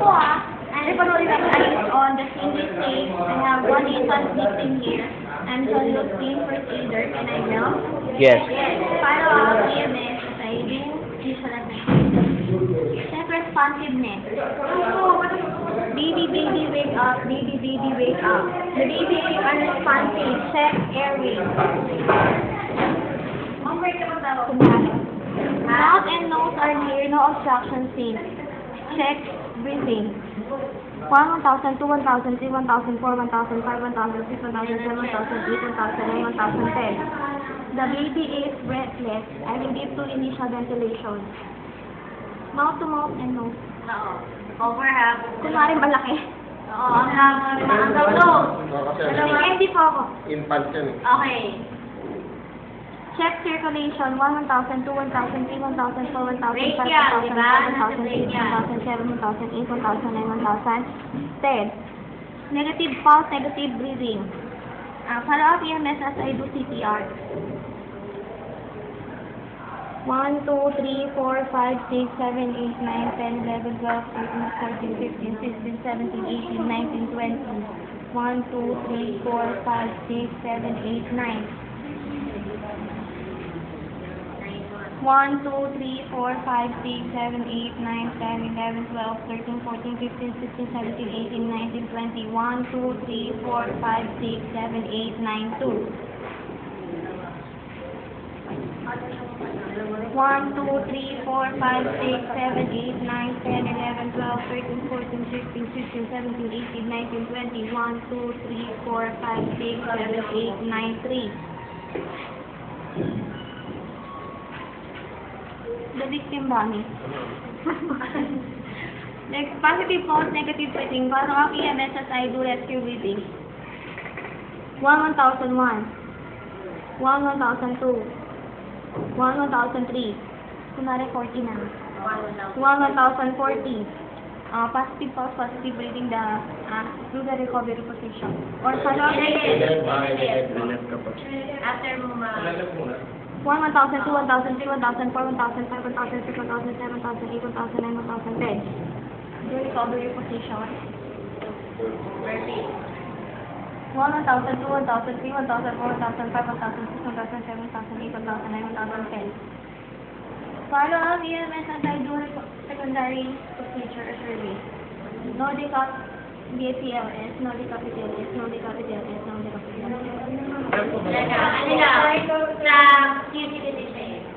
And on the single stage, I have one infant victim here. I'm Solid Team First Aider. Can I help? Yes. Yes. Follow up EMS as I do visual assessment. Check responsiveness. Baby, baby, wake up. Baby, baby, wake up. The baby is unresponsive. Check airway. Mouth and nose are clear. No obstruction seen. Check breathing. 1, 1,000, 2, 1,000, 3, 1,000, 4, 1,000, 5, 1,000, 6, 1,000, 7, 1,000, 8, 1,000, 9, 1,010. The baby is breathless. I will give 2 initial ventilation. Mouth to mouth and nose. Oo. Overhang. Kunwari malaki. Oo, hanggang to. Hindi po ako. Infant yan eh. Okay. Check circulation. 1, 1,000, 2, 1,000, 3, 1,000, 4, 1,000, 5, 1,000, Break yan, 6, diba? 1,000, 8, 1,000, 7, 1,000, 8, 1,000, 9, 1,000, 10. Negative pulse, negative breathing. Follow up EMS as I do CPR. 1, 2, 3, 4, 5, 6, 7, 8, 9, 10, 11, 12, 13, 14, 15, 16, 17, 18, 19, 20. 1, 2, 3, 4, 5, 6, 7, 8, 9. 1, 2, 3, 4, 5, 6, 7, 8, 9, 10, 11, 12, 13, 14, 15, 16, 17, 18, 19, 20. 1, 2, 3, 4, 5, 6, 7, 8, 9, 2. 1, 2, 3, 4, 5, 6, 7, 8, 9, 10, 11, 12, 13, 14, 15, 16, 17, 18, 19, 20. 1, 2, 3, 4, 5, 6, 7, 8, 9, 3. The victim bonnie. Next, positive pulse, negative breathing. Follow up EMS as I do rescue breathing. 1, 1,001. 1, 1,002. 1, 1,003. Kunwari 40 na. 1, 1,040. Positive pulse, positive breathing through the recovery position. Or follow up After mo 1, 1,000, 2, 1,000, 3, 1,000, 4, 1,000, 5, 1,000, 6, 1,000, 7, 1,000, 8, 1,000, 9, 1,010. Do recovery position. 1, 1,000, 2, 1,000, 3, 1,000, 4, 1,000, 5, 1,000, 6, 1,000, 7, 1,000, 8, 1,000, 9, 1,010. Follow up EMS as I do secondary procedure survey. No decap BACLS, no decap PTLS, no decap PTLS, no decap PTLS. Sa QC decision.